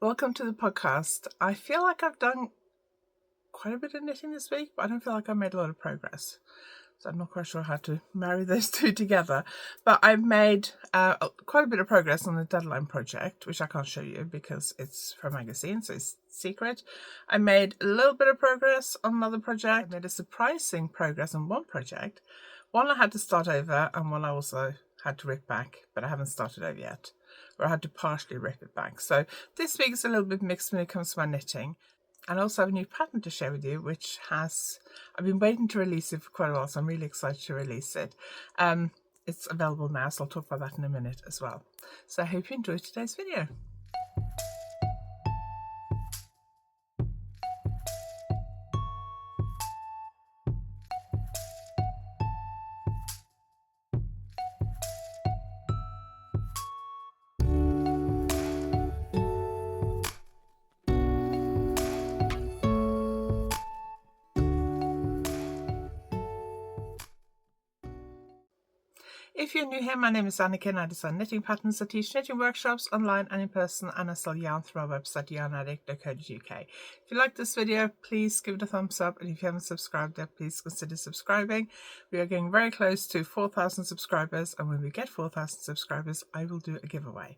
Welcome to the podcast. I feel like I've done quite a bit of knitting this week, but I don't feel like I've made a lot of progress. So I'm not quite sure how to marry those two together. But I've made quite a bit of progress on the deadline project, which I can't show you because it's for a magazine, so it's secret. I made a little bit of progress on another project. I made a surprising progress on one project. One I had to start over and one I also had to rip back, but I haven't started over yet. Or I had to partially rip it back. So this week is a little bit mixed when it comes to my knitting. And I also have a new pattern to share with you, which I've been waiting to release it for quite a while, so I'm really excited to release it. It's available now, so I'll talk about that in a minute as well. So I hope you enjoyed today's video. If you're new here, my name is Anniken. I design knitting patterns. I teach knitting workshops online and in person, and I sell yarn through my website, YarnAddict.co.uk. If you like this video, please give it a thumbs up, and if you haven't subscribed yet, please consider subscribing. We are getting very close to 4,000 subscribers, and when we get 4,000 subscribers, I will do a giveaway.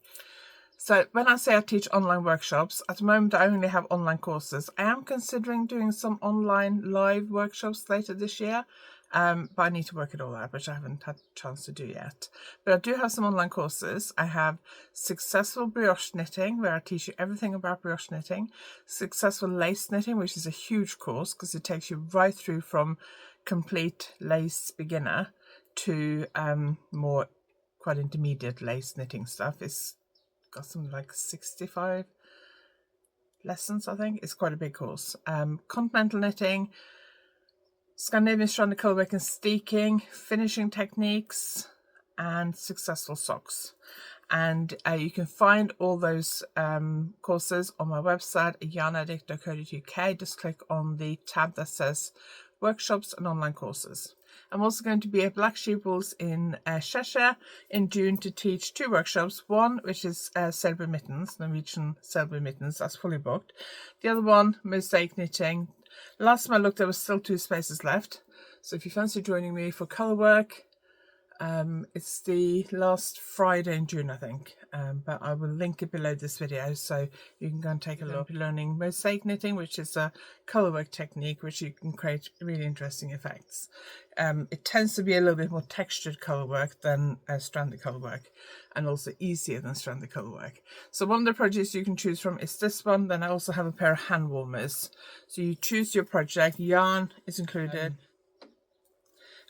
So when I say I teach online workshops, at the moment I only have online courses. I am considering doing some online live workshops later this year, but I need to work it all out, which I haven't had a chance to do yet. But I do have some online courses. I have Successful Brioche Knitting, where I teach you everything about brioche knitting. Successful Lace Knitting, which is a huge course because it takes you right through from complete lace beginner to more quite intermediate lace knitting stuff. It's got something like 65 lessons, I think. It's quite a big course. Continental Knitting, Scandinavian stranded colourwork and steeking, finishing techniques, and Successful Socks. And you can find all those courses on my website at YarnAddict.co.uk. Just click on the tab that says workshops and online courses. I'm also going to be at Black Sheeples in Cheshire in June to teach two workshops. One, which is Sailboy Mittens, Norwegian Sailboy Mittens, that's fully booked. The other one, mosaic knitting. Last time I looked, there was still 2 spaces left. So if you fancy joining me for colour work, it's the last Friday in June, I think, but I will link it below this video so you can go and take a look. Learning mosaic knitting, which is a colourwork technique which you can create really interesting effects. It tends to be a little bit more textured colourwork than stranded colourwork, and also easier than stranded colourwork. So one of the projects you can choose from is this one. Then I also have a pair of hand warmers. So you choose your project, yarn is included,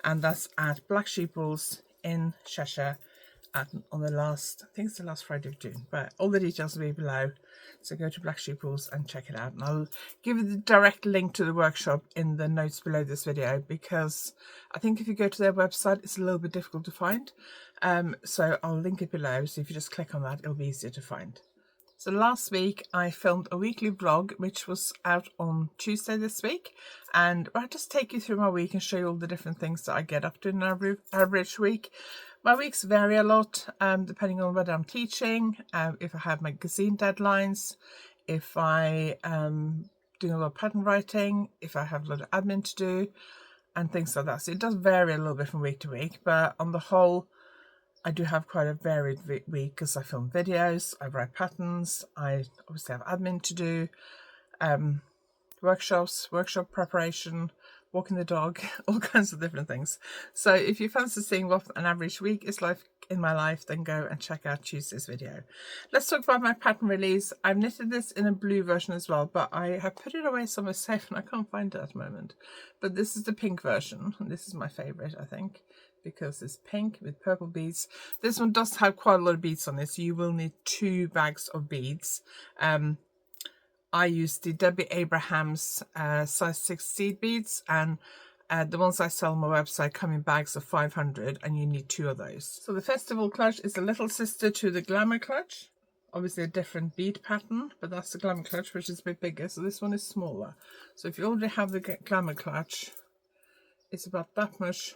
and that's at Black Sheeples in Cheshire on the last, I think it's the last Friday of June, but all the details will be below. So go to Black Sheeples and check it out. And I'll give you the direct link to the workshop in the notes below this video, because I think if you go to their website, it's a little bit difficult to find. So I'll link it below. So if you just click on that, it'll be easier to find. So last week I filmed a weekly vlog which was out on Tuesday this week, and I'll just take you through my week and show you all the different things that I get up to in an average week. My weeks vary a lot depending on whether I'm teaching, if I have magazine deadlines, if I doing a lot of pattern writing, if I have a lot of admin to do and things like that. So it does vary a little bit from week to week, but on the whole I do have quite a varied week because I film videos, I write patterns, I obviously have admin to do, workshop preparation, walking the dog, all kinds of different things. So if you fancy seeing what an average week is like in my life, then go and check out Tuesday's video. Let's talk about my pattern release. I've knitted this in a blue version as well, but I have put it away somewhere safe and I can't find it at the moment. But this is the pink version, and this is my favourite, I think, because it's pink with purple beads. This one does have quite a lot of beads on it, so you will need 2 bags of beads. I use the Debbie Abrahams size 6 seed beads, and the ones I sell on my website come in bags of 500, and you need 2 of those. So the Festival Clutch is a little sister to the Glamour Clutch. Obviously a different bead pattern, but that's the Glamour Clutch, which is a bit bigger, so this one is smaller. So if you already have the Glamour Clutch, it's about that much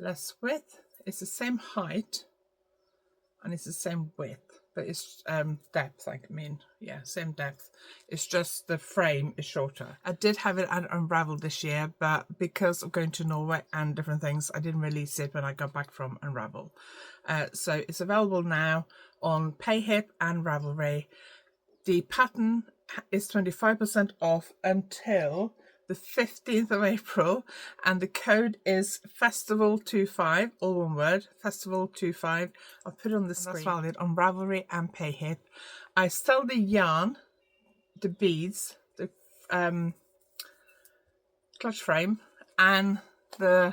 less width. It's the same height and it's the same width, but it's depth, I mean, yeah, same depth. It's just the frame is shorter. I did have it at Unravel this year, but because of going to Norway and different things, I didn't release it when I got back from Unravel. So it's available now on Payhip and Ravelry. The pattern is 25% off until the 15th of April, and the code is Festival25, all one word, Festival25. I'll put it on the screen. That's valid on Ravelry and Payhip. I sell the yarn, the beads, the clutch frame, and the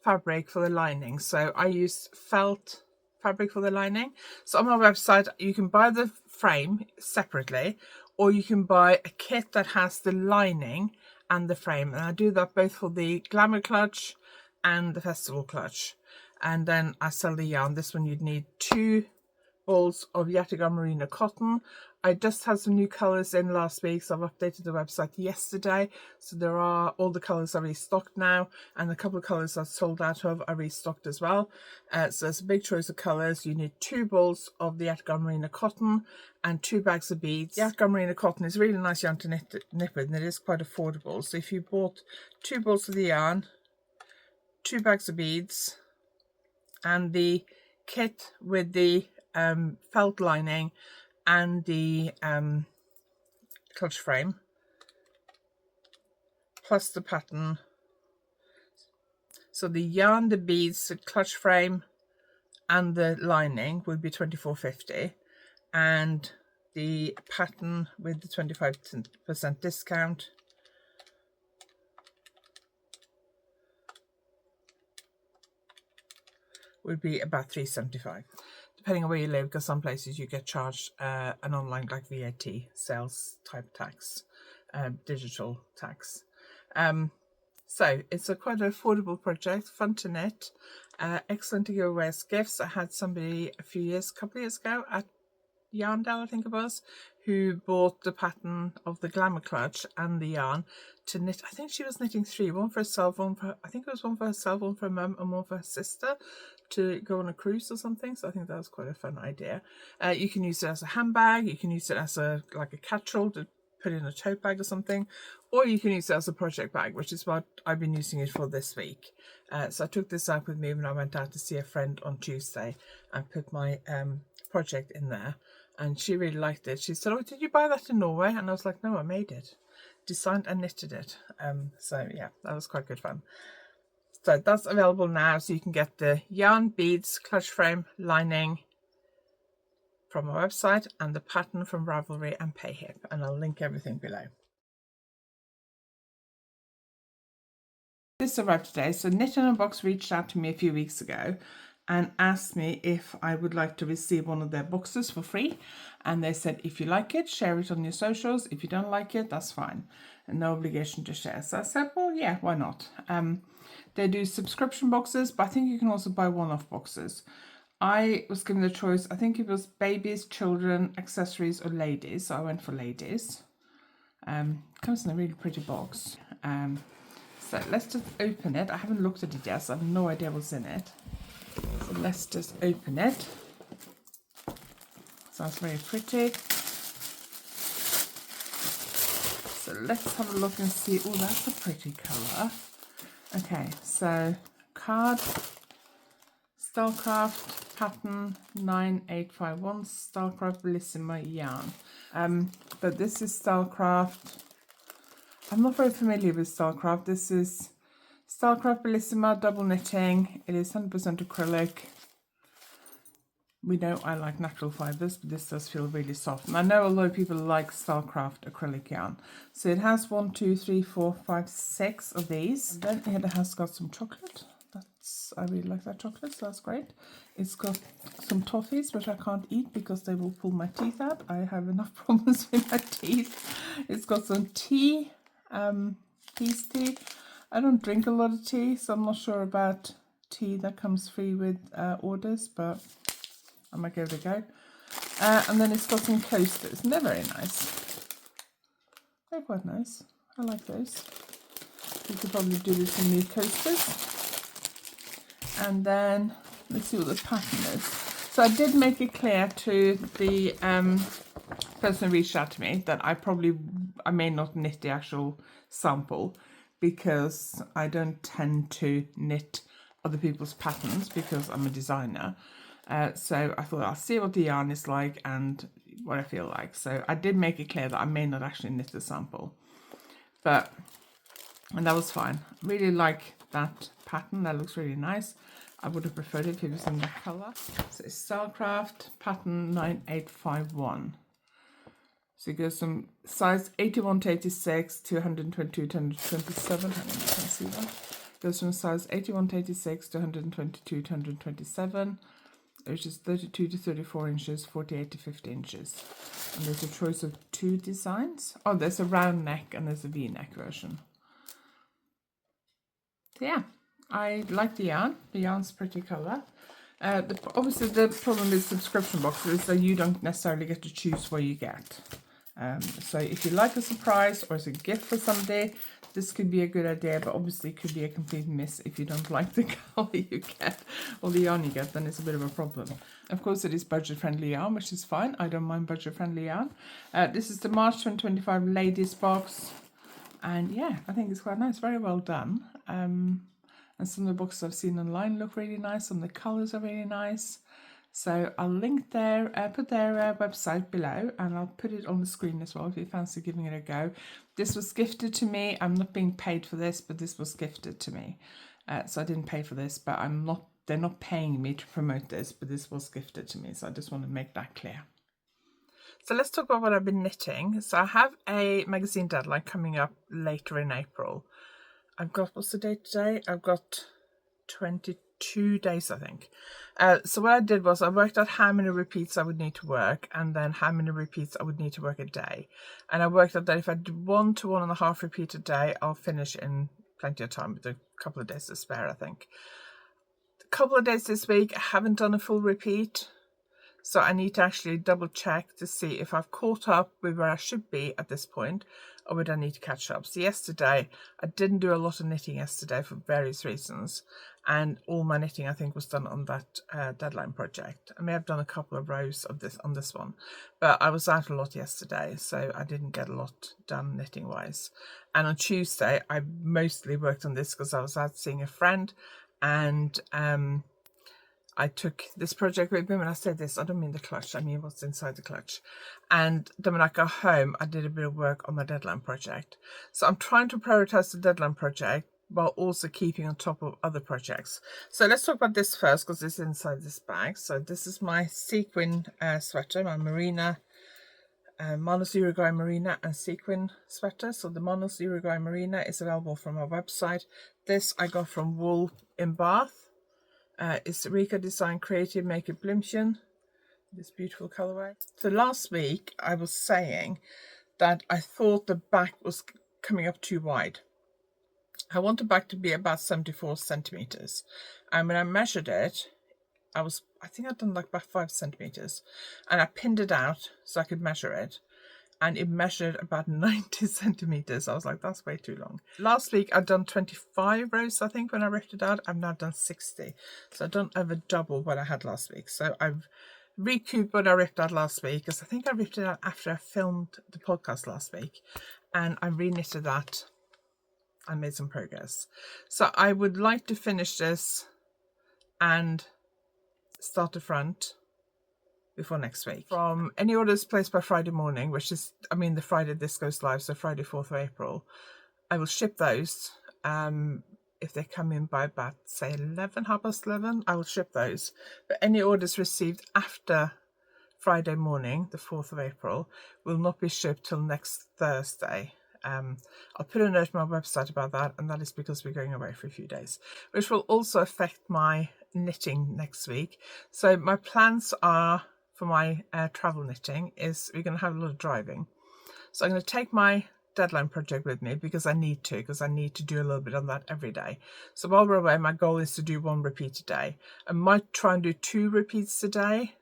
fabric for the lining. So I use felt fabric for the lining. So on my website you can buy the frame separately, or you can buy a kit that has the lining and the frame, and I do that both for the Glamour clutch and the Festival clutch. And then I sell the yarn. This one you'd need 2 balls of YarnAddict merino cotton. I just had some new colours in last week, so I've updated the website yesterday, so there are all the colours are restocked now, and a couple of colours I sold out of are restocked as well. So there's a big choice of colours. You need 2 balls of the YarnAddict merino cotton and 2 bags of beads. YarnAddict merino cotton is really nice yarn to knit with, and it is quite affordable. So if you bought 2 balls of the yarn, 2 bags of beads, and the kit with the felt lining and the clutch frame, plus the pattern. So the yarn, the beads, the clutch frame and the lining would be $24.50, and the pattern with the 25% discount would be about $3.75, depending on where you live, because some places you get charged an online like VAT sales type tax, digital tax. So it's a quite an affordable project, fun to knit, excellent to give away as gifts. I had somebody a couple of years ago at Yarndale, I think it was, who bought the pattern of the Glamour clutch and the yarn to knit. I think she was knitting 3, one for herself, one for, I think it was one for herself, one for her mum, and one for her sister, to go on a cruise or something. So I think that was quite a fun idea. You can use it as a handbag, you can use it as a catch-all to put in a tote bag or something, or you can use it as a project bag, which is what I've been using it for this week. So I took this out with me when I went out to see a friend on Tuesday and put my project in there, and she really liked it. She said, "Oh, did you buy that in Norway?" And I was like, "No, I made it, designed and knitted it." So yeah, that was quite good fun. So that's available now, so you can get the yarn, beads, clutch frame, lining from our website, and the pattern from Ravelry and Payhip, and I'll link everything below. This arrived today. So Knit and Unbox reached out to me a few weeks ago and asked me if I would like to receive one of their boxes for free, and they said if you like it, share it on your socials. If you don't like it, that's fine, and no obligation to share. So I said, well, yeah, why not? They do subscription boxes, but I think you can also buy one-off boxes. I was given the choice, I think it was babies, children, accessories, or ladies, so I went for ladies. Comes in a really pretty box. So let's just open it. I haven't looked at it yet, so I have no idea what's in it. So let's just open it. Sounds very pretty. So let's have a look and see. Oh, that's a pretty colour. Okay, so card, Starcraft pattern 9851, Starcraft Bellissima yarn. But this is Starcraft. I'm not very familiar with Starcraft. This is Starcraft Bellissima double knitting. It is 100% acrylic. We know I like natural fibres, but this does feel really soft. And I know a lot of people like Starcraft acrylic yarn. So it has 1, 2, 3, 4, 5, 6 of these. And then it has got some chocolate. I really like that chocolate, so that's great. It's got some toffees, which I can't eat because they will pull my teeth out. I have enough problems with my teeth. It's got some tea, peace tea. I don't drink a lot of tea, so I'm not sure about tea that comes free with orders, but I might give it a go. And then it's got some coasters, and they're very nice. They're quite nice. I like those. You could probably do with some new coasters. And then let's see what the pattern is. So I did make it clear to the person who reached out to me that I may not knit the actual sample, because I don't tend to knit other people's patterns because I'm a designer. So I thought I'll see what the yarn is like and what I feel like. So I did make it clear that I may not actually knit the sample, and that was fine. I really like that pattern. That looks really nice. I would have preferred it if it was in that color. So it's Stylecraft pattern 9851. So it goes from size 81 to 86 to 122 to 127. I don't know if you can see that. It goes from size 81 to 86 to 122 to 127, which is 32 to 34 inches, 48 to 50 inches. And there's a choice of 2 designs. Oh, there's a round neck and there's a V-neck version. So yeah, I like the yarn. The yarn's pretty colour. Obviously, the problem with subscription boxes is that you don't necessarily get to choose what you get. So if you like a surprise or as a gift for somebody, this could be a good idea, but obviously it could be a complete miss if you don't like the colour you get or the yarn you get, then it's a bit of a problem. Of course, it is budget-friendly yarn, which is fine. I don't mind budget-friendly yarn. This is the March 2025 Ladies box, and yeah, I think it's quite nice. Very well done. And some of the boxes I've seen online look really nice. Some of the colours are really nice. So I'll link put their website below, and I'll put it on the screen as well if you fancy giving it a go. This was gifted to me. I'm not being paid for this, but this was gifted to me. So I didn't pay for this, but they're not paying me to promote this, but this was gifted to me. So I just want to make that clear. So let's talk about what I've been knitting. So I have a magazine deadline coming up later in April. I've got, what's the date today? I've got 22 days, I think. So what I did was I worked out how many repeats I would need to work, and then how many repeats I would need to work a day. And I worked out that if I do 1 to 1.5 repeats a day, I'll finish in plenty of time, with a couple of days to spare, I think. A couple of days this week, I haven't done a full repeat. So I need to actually double check to see if I've caught up with where I should be at this point, or would I need to catch up. So yesterday, I didn't do a lot of knitting yesterday for various reasons. And all my knitting, I think, was done on that deadline project. I may have done a couple of rows of this on this one, but I was out a lot yesterday, so I didn't get a lot done knitting wise. And on Tuesday, I mostly worked on this because I was out seeing a friend, and I took this project with me. When I say this, I don't mean the clutch, I mean what's inside the clutch. And then when I got home, I did a bit of work on my deadline project. So I'm trying to prioritize the deadline project while also keeping on top of other projects. So let's talk about this first, because it's inside this bag. So this is my sequin sweater, my merino, Monos Uruguay Merino and sequin sweater. So the Monos Uruguay Merino is available from our website. This I got from Wool in Bath. It's Rika Design Creative Make It Blimchen, this beautiful colorway. So last week I was saying that I thought the back was coming up too wide. I want the back to be about 74 centimeters, and when I measured it, I think I'd done like about 5 centimeters, and I pinned it out so I could measure it, and it measured about 90 centimeters. I was like, that's way too long. Last week I'd done 25 rows, I think, when I ripped it out. I've now done 60, so I don't over double what I had last week. So I've recouped what I ripped out last week, because I think I ripped it out after I filmed the podcast last week, and I re-knitted that and made some progress. So I would like to finish this and start the front before next week. From any orders placed by Friday morning, which is, I mean, the Friday this goes live, so Friday 4th of April, I will ship those. If they come in by about, say, 11, half past 11, I will ship those. But any orders received after Friday morning, the 4th of April, will not be shipped till next Thursday. I'll put a note on my website about that, and that is because we're going away for a few days, which will also affect my knitting next week. So my plans are for my travel knitting is we're going to have a lot of driving. So I'm going to take my deadline project with me because I need to do a little bit on that every day. So while we're away, my goal is to do 1 repeat a day. I might try and do 2 repeats a day,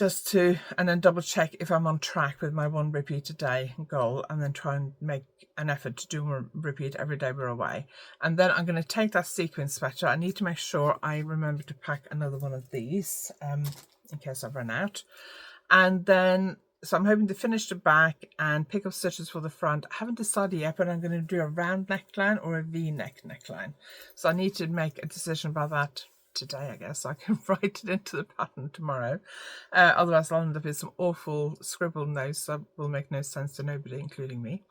and then double check if I'm on track with my 1 repeat a day goal, and then try and make an effort to do 1 repeat every day we're away. And then I'm going to take that sequin sweater. I need to make sure I remember to pack another one of these in case I've run out. And then, so I'm hoping to finish the back and pick up stitches for the front. I haven't decided yet, but I'm going to do a round neckline or a V-neck neckline. So I need to make a decision about that today, I guess. I can write it into the pattern tomorrow. Otherwise I'll end up with some awful scribbled notes that will make no sense to nobody, including me.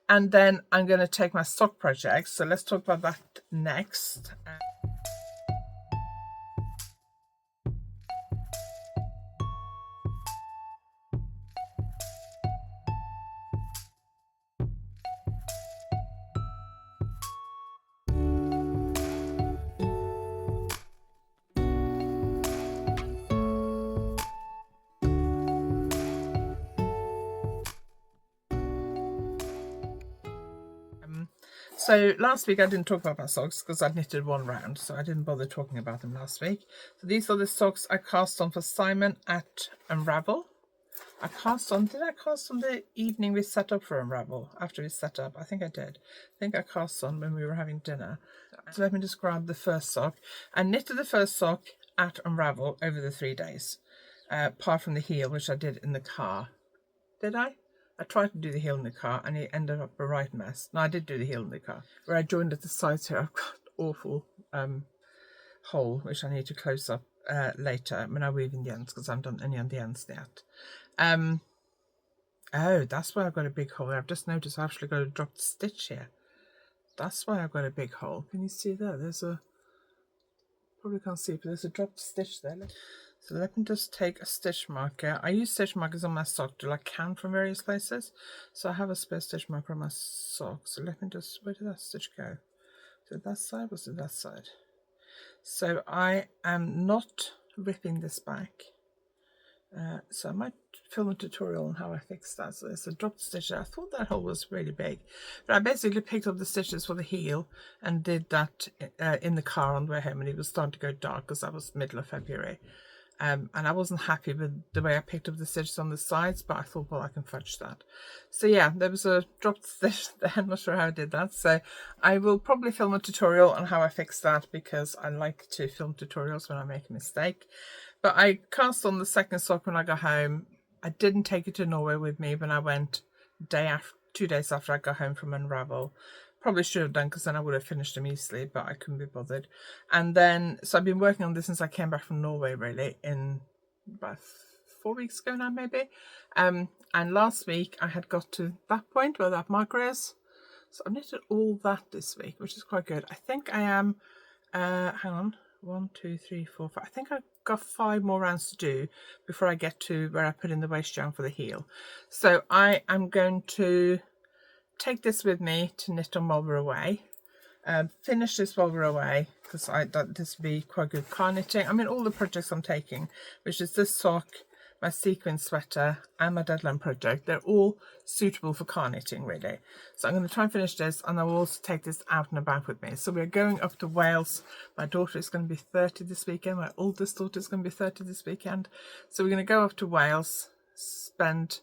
And then I'm going to take my sock project. So let's talk about that next. So last week I didn't talk about my socks because I knitted 1 round, so I didn't bother talking about them last week. So these are the socks I cast on for Simon at Unravel. Did I cast on the evening we set up for Unravel? After we set up, I think I did. I think I cast on when we were having dinner. So let me just grab the first sock. I knitted the first sock at Unravel over the 3 days, apart from the heel, which I did in the car. Did I? I tried to do the heel in the car and it ended up a right mess. No, I did do the heel in the car. Where I joined at the sides here, I've got an awful hole, which I need to close up later when I weave in the ends, because I haven't done any on the ends yet. Oh, that's why I've got a big hole. I've just noticed I've actually got a dropped stitch here. That's why I've got a big hole. Can you see there? There's a, probably can't see, but there's a dropped stitch there. So let me just take a stitch marker. I use stitch markers on my sock to like count from various places. So I have a spare stitch marker on my sock. So let me just, where did that stitch go? Was it that side? Was it that side? So I am not ripping this back. So I might film a tutorial on how I fix that. So there's a dropped stitch there. I thought that hole was really big, but I basically picked up the stitches for the heel and did that in the car on the way home, and it was starting to go dark because that was middle of February. And I wasn't happy with the way I picked up the stitches on the sides, but I thought, well, I can fudge that. So yeah, there was a dropped stitch there. I'm not sure how I did that. So I will probably film a tutorial on how I fix that, because I like to film tutorials when I make a mistake. But I cast on the second sock when I got home. I didn't take it to Norway with me when I went 2 days after I got home from Unravel. Probably should have done, because then I would have finished them easily, but I couldn't be bothered. And then, so I've been working on this since I came back from Norway, really, in about 4 weeks ago now, maybe. And last week I had got to that point where that marker is. So I've knitted all that this week, which is quite good. I think I am, hang on, 1, 2, 3, 4, 5. I think I've got 5 more rounds to do before I get to where I put in the waist yarn for the heel. So I am going to take this with me to knit on while we're away. Finish this while we're away, because this will be quite good car knitting. I mean, all the projects I'm taking, which is this sock, my sequin sweater, and my deadline project, they're all suitable for car knitting, really. So I'm going to try and finish this, and I will also take this out and about with me. So we're going up to Wales. My daughter is going to be 30 this weekend. My oldest daughter is going to be 30 this weekend. So we're going to go up to Wales, spend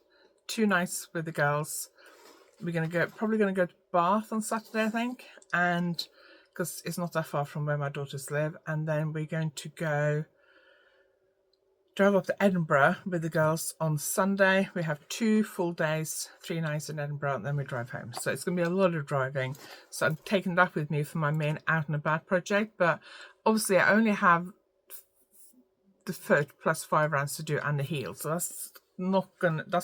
2 nights with the girls. We're going to probably going to go to Bath on Saturday, I think, and because it's not that far from where my daughters live. And then we're going to drive up to Edinburgh with the girls on Sunday. We have 2 full days, 3 nights in Edinburgh, and then we drive home. So it's going to be a lot of driving. So I'm taking that with me for my main out and about project. But obviously I only have the foot plus 5 rounds to do and the heel. So that's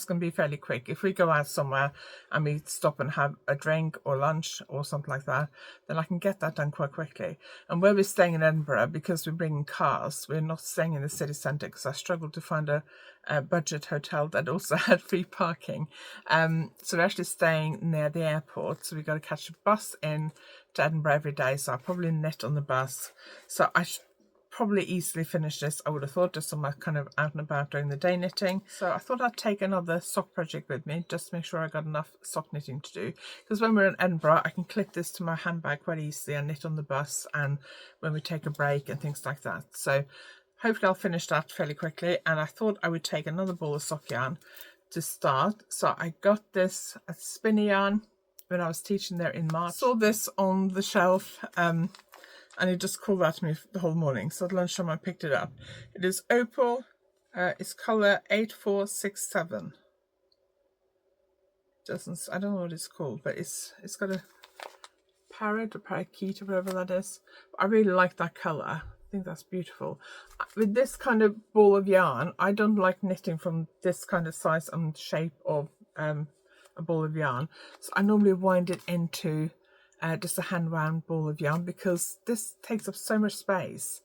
gonna be fairly quick. If we go out somewhere and we stop and have a drink or lunch or something like that, then I can get that done quite quickly. And where we're staying in Edinburgh, because we're bringing cars, we're not staying in the city centre, because I struggled to find a budget hotel that also had free parking. So we're actually staying near the airport, so we've got to catch a bus in to Edinburgh every day. So I'll probably knit on the bus. So I should probably easily finish this, I would have thought, just on my kind of out and about during the day knitting. So I thought I'd take another sock project with me, just to make sure I got enough sock knitting to do, because when we're in Edinburgh I can clip this to my handbag quite easily and knit on the bus, and when we take a break and things like that. So hopefully I'll finish that fairly quickly. And I thought I would take another ball of sock yarn to start. So I got this at Spinny Yarn when I was teaching there in March. Saw this on the shelf and it just called out to me the whole morning. So at lunchtime I picked it up. It is Opal. It's colour 8467. I don't know what it's called, but it's got a parrot or parakeet or whatever that is. I really like that colour. I think that's beautiful. With this kind of ball of yarn, I don't like knitting from this kind of size and shape of a ball of yarn. So I normally wind it into just a hand wound ball of yarn, because this takes up so much space.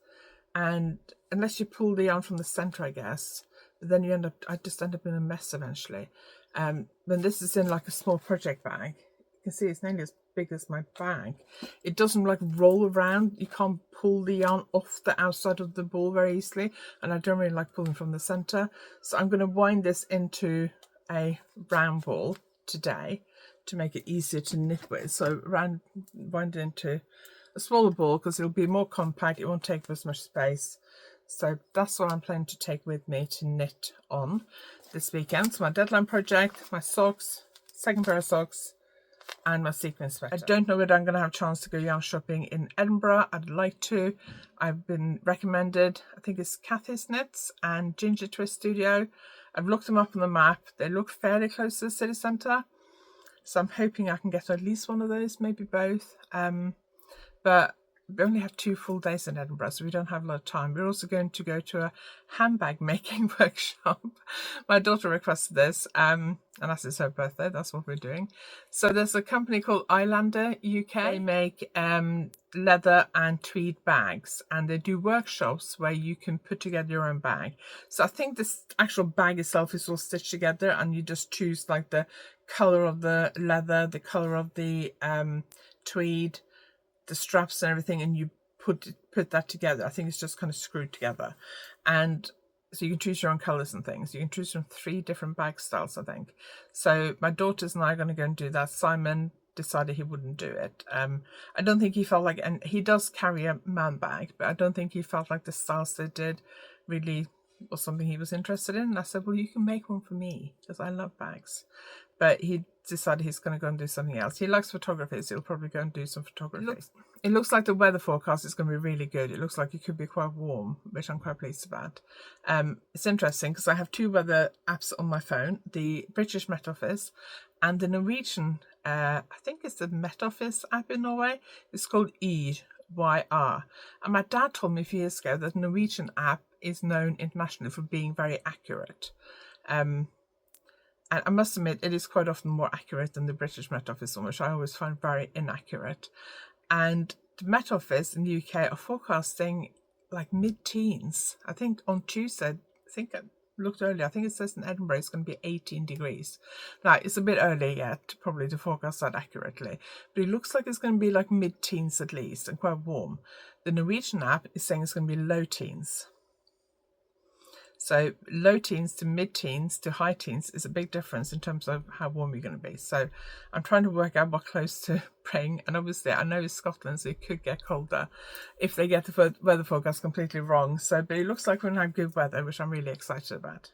And unless you pull the yarn from the centre, I guess, then I just end up in a mess eventually. When this is in like a small project bag, you can see it's nearly as big as my bag. It doesn't like roll around. You can't pull the yarn off the outside of the ball very easily, and I don't really like pulling from the centre. So I'm going to wind this into a round ball today to make it easier to knit with. So wind it into a smaller ball because it'll be more compact. It won't take up as much space. So that's what I'm planning to take with me to knit on this weekend. So my deadline project, my socks, second pair of socks, and my sequin sweater. I don't know whether I'm going to have a chance to go yarn shopping in Edinburgh. I'd like to. I've been recommended, I think it's Kathy's Knits and Ginger Twist Studio. I've looked them up on the map. They look fairly close to the city centre. So I'm hoping I can get at least one of those, maybe both. But we only have 2 full days in Edinburgh, so we don't have a lot of time. We're also going to go to a handbag making workshop. My daughter requested this, and as it's her birthday, that's what we're doing. So there's a company called Islander UK. They make leather and tweed bags, and they do workshops where you can put together your own bag. So I think this actual bag itself is all stitched together, and you just choose like the colour of the leather, the colour of the tweed, the straps and everything, and you put that together. I think it's just kind of screwed together, and so you can choose your own colors and things. You can choose from 3 different bag styles, I think. So my daughters and I are going to go and do that. Simon decided he wouldn't do it. I don't think he felt like, and he does carry a man bag, but I don't think he felt like the styles they did really was something he was interested in. And I said, well, you can make one for me because I love bags. But he decided he's going to go and do something else. He likes photography, so he'll probably go and do some photography. It looks like the weather forecast is going to be really good. It looks like it could be quite warm, which I'm quite pleased about. It's interesting because I have 2 weather apps on my phone, the British Met Office and the Norwegian, I think it's the Met Office app in Norway. It's called YR. And my dad told me a few years ago that the Norwegian app is known internationally for being very accurate. And I must admit, it is quite often more accurate than the British Met Office one, which I always find very inaccurate. And the Met Office in the UK are forecasting like mid-teens. I think on Tuesday, I looked earlier, I think it says in Edinburgh it's going to be 18 degrees. Now, it's a bit early yet, probably to forecast that accurately, but it looks like it's going to be like mid-teens at least, and quite warm. The Norwegian app is saying it's going to be low teens. So low teens to mid-teens to high teens is a big difference in terms of how warm you're going to be. So I'm trying to work out what close to bring. And obviously I know it's Scotland, so it could get colder if they get the weather forecast completely wrong. So, but it looks like we're going to have good weather, which I'm really excited about.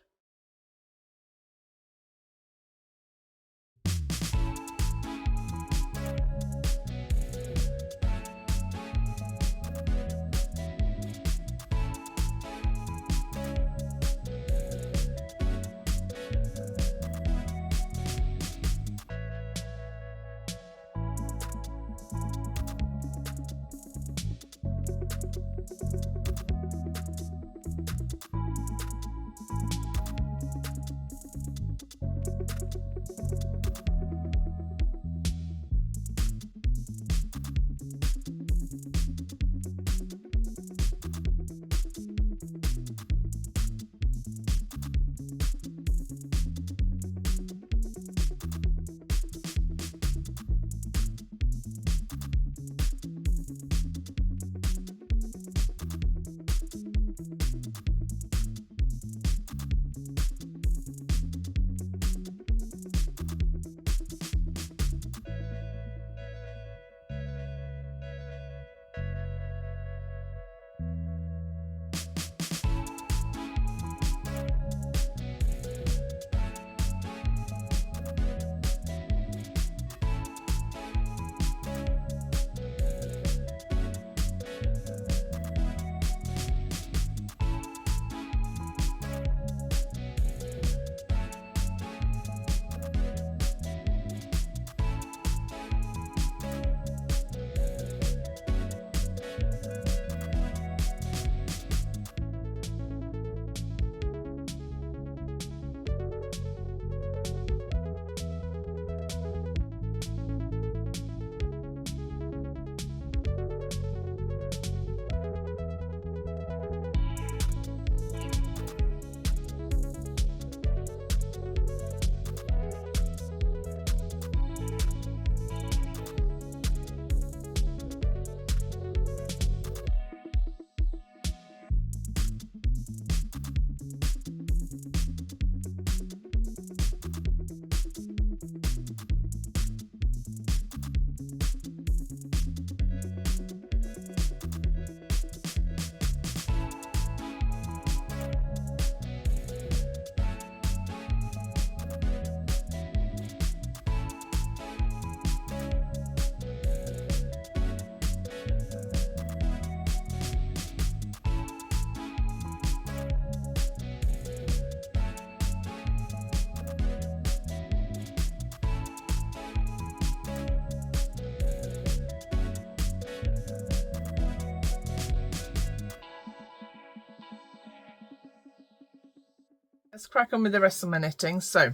Let's crack on with the rest of my knitting. So,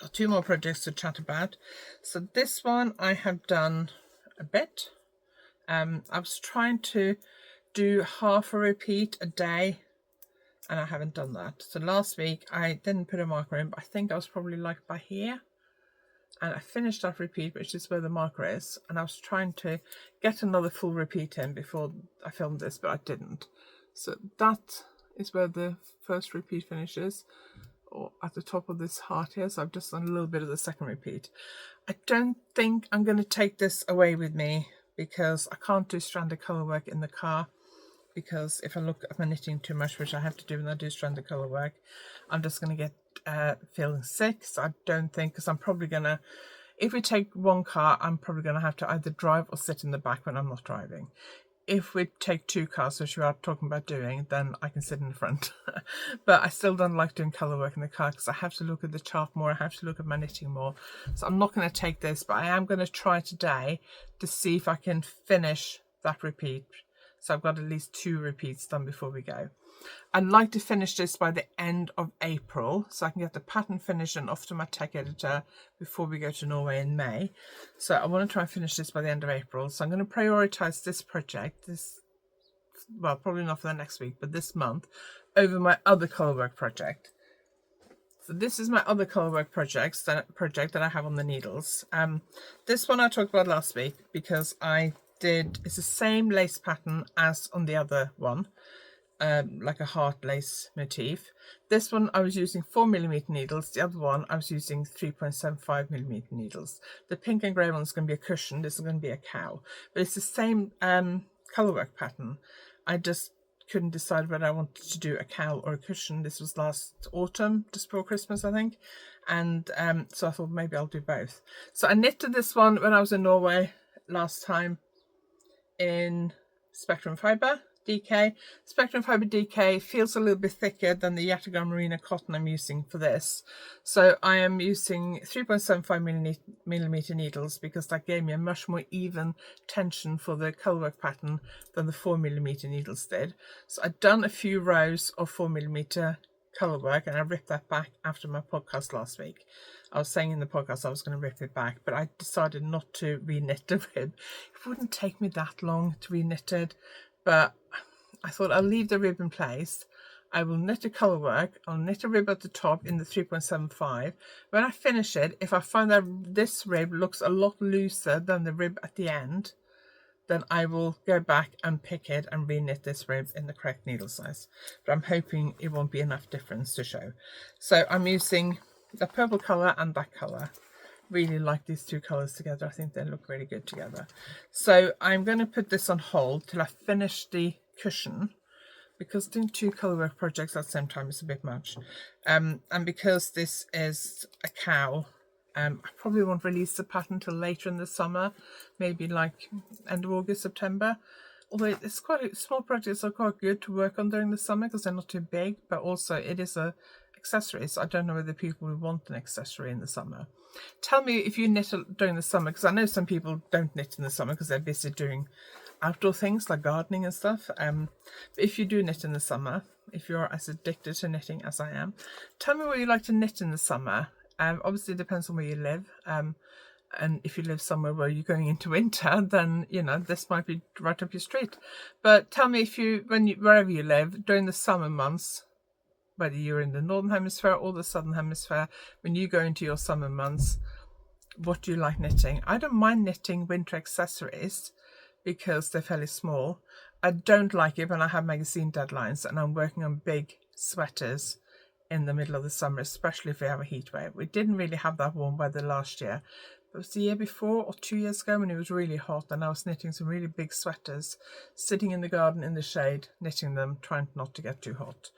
got 2 more projects to chat about. So this one I have done a bit. I was trying to do half a repeat a day, and I haven't done that. So last week I didn't put a marker in, but I think I was probably like by here. And I finished that repeat, which is where the marker is, and I was trying to get another full repeat in before I filmed this, but I didn't. So that is where the first repeat finishes, or at the top of this heart here. So I've just done a little bit of the second repeat. I don't think I'm going to take this away with me because I can't do stranded colour work in the car, because if I look at my knitting too much, which I have to do when I do stranded colour work, I'm just going to get feeling sick. So I don't think, because I'm probably going to, if we take one car, I'm probably going to have to either drive or sit in the back when I'm not driving. If we take 2 cars, which we are talking about doing, then I can sit in the front. But I still don't like doing colour work in the car because I have to look at the chart more, I have to look at my knitting more. So I'm not going to take this, but I am going to try today to see if I can finish that repeat. So I've got at least 2 repeats done before we go. I'd like to finish this by the end of April, so I can get the pattern finished and off to my tech editor before we go to Norway in May. So I want to try and finish this by the end of April. So I'm going to prioritize this project, well, probably not for the next week, but this month, over my other colourwork project. So this is my other colourwork project that I have on the needles. This one I talked about last week because it's the same lace pattern as on the other one. Like a heart lace motif. This one I was using 4mm needles, the other one I was using 3.75mm needles. The pink and grey one is going to be a cushion, this is going to be a cow, but it's the same colourwork pattern. I just couldn't decide whether I wanted to do a cow or a cushion. This was last autumn, just before Christmas I think, and so I thought maybe I'll do both. So I knitted this one when I was in Norway last time in Spectrum Fibre DK. Spectrum Fibre DK feels a little bit thicker than the Yatagan Merino cotton I'm using for this. So I am using 3.75mm needles because that gave me a much more even tension for the colourwork pattern than the 4mm needles did. So I'd done a few rows of 4mm colourwork and I ripped that back after my podcast last week. I was saying in the podcast I was going to rip it back, but I decided not to re-knit the rib. It wouldn't take me that long to re-knit it, but I thought I'll leave the rib in place. I will knit a colourwork. I'll knit a rib at the top in the 3.75. When I finish it, if I find that this rib looks a lot looser than the rib at the end, then I will go back and pick it and re-knit this rib in the correct needle size. But I'm hoping it won't be enough difference to show. So I'm using the purple colour and that colour. Really like these 2 colours together. I think they look really good together. So I'm going to put this on hold till I finish the cushion, because doing 2 colourwork projects at the same time is a bit much. And because this is a cow, I probably won't release the pattern till later in the summer, maybe like end of August, September. Although it's quite a small projects are quite good to work on during the summer because they're not too big, but also it is a accessory, so I don't know whether people would want an accessory in the summer. Tell me if you knit during the summer, because I know some people don't knit in the summer because they're busy doing outdoor things like gardening and stuff. But if you do knit in the summer, if you're as addicted to knitting as I am, tell me what you like to knit in the summer. Obviously it depends on where you live. And if you live somewhere where you're going into winter, then you know this might be right up your street. But tell me if wherever you live during the summer months, whether you're in the northern hemisphere or the southern hemisphere, when you go into your summer months, what do you like knitting? I don't mind knitting winter accessories because they're fairly small. I don't like it when I have magazine deadlines and I'm working on big sweaters in the middle of the summer, especially if we have a heat wave. We didn't really have that warm weather last year. It was the year before or 2 years ago when it was really hot, and I was knitting some really big sweaters, sitting in the garden in the shade, knitting them, trying not to get too hot.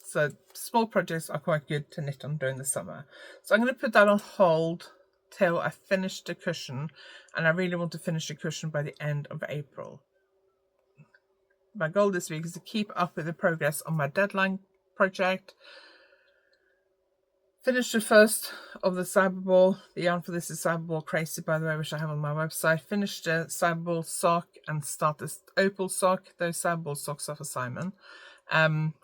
So small projects are quite good to knit on during the summer. So I'm going to put that on hold till I finish the cushion, and I really want to finish the cushion by the end of April. My goal this week is to keep up with the progress on my deadline project. Finish the first of the cyberball. The yarn for this is cyberball crazy, by the way, which I have on my website. Finish the cyberball sock and start this opal sock. Those cyberball socks are for Simon. And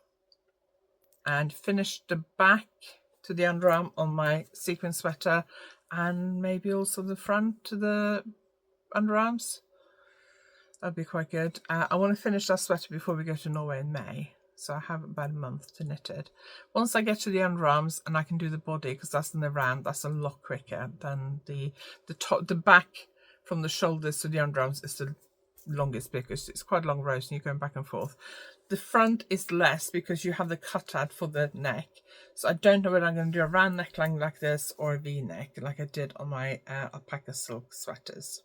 and finish the back to the underarm on my sequin sweater, and maybe also the front to the underarms. That'd be quite good. I want to finish that sweater before we go to Norway in May, so I have about a month to knit it. Once I get to the underarms and I can do the body, because that's in the round, that's a lot quicker than the top. The back from the shoulders to the underarms is the longest because it's quite a long rows and you're going back and forth. The front is less because you have the cutout for the neck. So I don't know whether I'm going to do a round neckline like this or a V-neck like I did on my alpaca silk sweaters.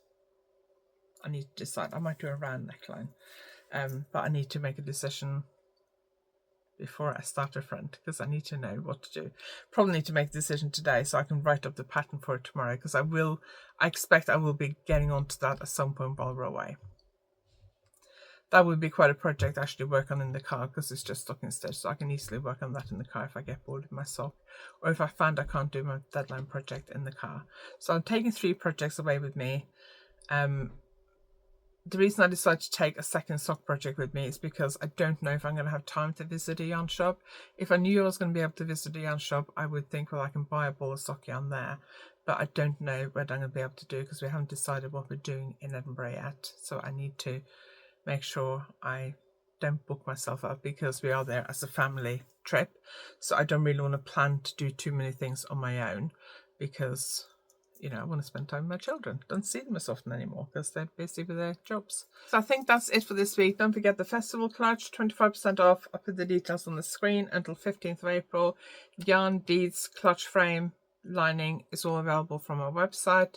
I need to decide. I might do a round neckline, but I need to make a decision before I start the front because I need to know what to do. Probably need to make a decision today so I can write up the pattern for it tomorrow, because I expect I will be getting onto that at some point while we're away. That would be quite a project to actually work on in the car, because it's just stuck in stitch, so I can easily work on that in the car if I get bored of my sock, or if I find I can't do my deadline project in the car. So I'm taking 3 projects away with me. The reason I decided to take a second sock project with me is because I don't know if I'm going to have time to visit a yarn shop. If I knew I was going to be able to visit a yarn shop, I would think, well, I can buy a ball of sock yarn there. But I don't know whether I'm going to be able to do, because we haven't decided what we're doing in Edinburgh yet. So I need to make sure I don't book myself up, because we are there as a family trip. So I don't really want to plan to do too many things on my own, because, you know, I want to spend time with my children. Don't see them as often anymore because they're busy with their jobs. So I think that's it for this week. Don't forget the festival clutch, 25% off. I'll put the details on the screen until 15th of April. Yarn beads, clutch frame, lining is all available from our website.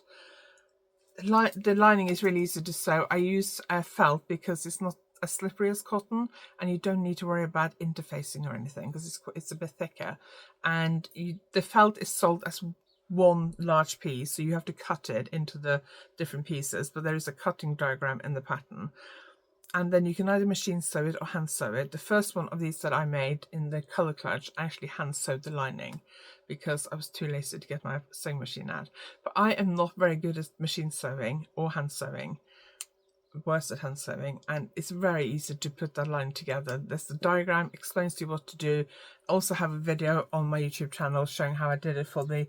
The lining is really easy to sew. I use felt because it's not as slippery as cotton, and you don't need to worry about interfacing or anything because it's a bit thicker. And the felt is sold as one large piece, so you have to cut it into the different pieces, but there is a cutting diagram in the pattern, and then you can either machine sew it or hand sew it. The first one of these that I made in the color clutch, I actually hand sewed the lining because I was too lazy to get my sewing machine out. But I am not very good at machine sewing or hand sewing, worse at hand sewing, and it's very easy to put that line together. There's the diagram, explains to you what to do. I also have a video on my YouTube channel showing how I did it for the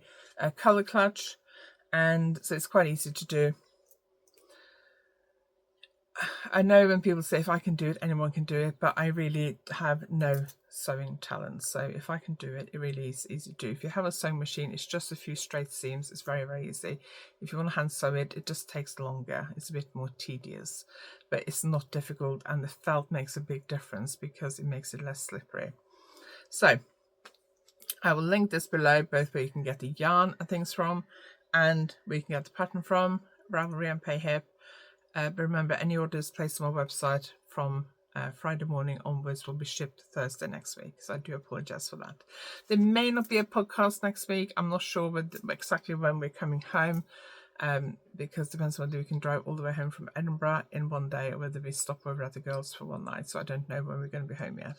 color clutch, and so it's quite easy to do. I know when people say if I can do it, anyone can do it, but I really have no sewing talent. So if I can do it, it really is easy to do. If you have a sewing machine, it's just a few straight seams. It's very, very easy. If you want to hand sew it, it just takes longer. It's a bit more tedious, but it's not difficult. And the felt makes a big difference because it makes it less slippery. So I will link this below, both where you can get the yarn and things from, and where you can get the pattern from, Ravelry and Payhip. But remember, any orders placed on my website from Friday morning onwards will be shipped Thursday next week. So I do apologise for that. There may not be a podcast next week. I'm not sure exactly when we're coming home, because it depends whether we can drive all the way home from Edinburgh in one day or whether we stop over at the girls for one night. So I don't know when we're going to be home yet.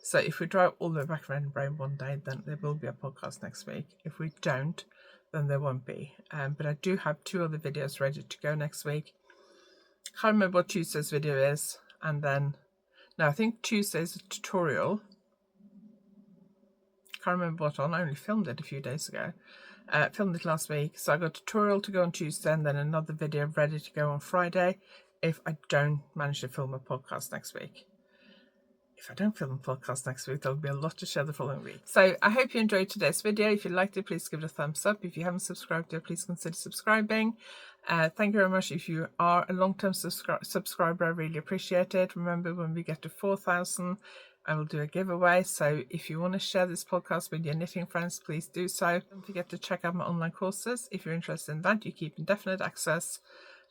So if we drive all the way back from Edinburgh in one day, then there will be a podcast next week. If we don't, then there won't be. But I do have 2 other videos ready to go next week. Can't remember what Tuesday's video is, and then no, I think Tuesday's a tutorial. Can't remember what on. I only filmed it a few days ago. Filmed it last week, so I got a tutorial to go on Tuesday, and then another video ready to go on Friday if I don't manage to film a podcast next week. If I don't film a podcast next week, there'll be a lot to share the following week. So I hope you enjoyed today's video. If you liked it, please give it a thumbs up. If you haven't subscribed yet, please consider subscribing. Thank you very much. If you are a long-term subscriber, I really appreciate it. Remember, when we get to 4,000, I will do a giveaway. So if you want to share this podcast with your knitting friends, please do so. Don't forget to check out my online courses. If you're interested in that, you keep indefinite access.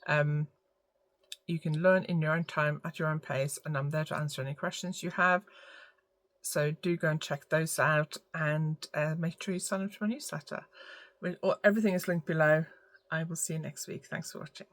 You can learn in your own time at your own pace, and I'm there to answer any questions you have. So do go and check those out, and make sure you sign up to my newsletter. Everything is linked below. I will see you next week. Thanks for watching.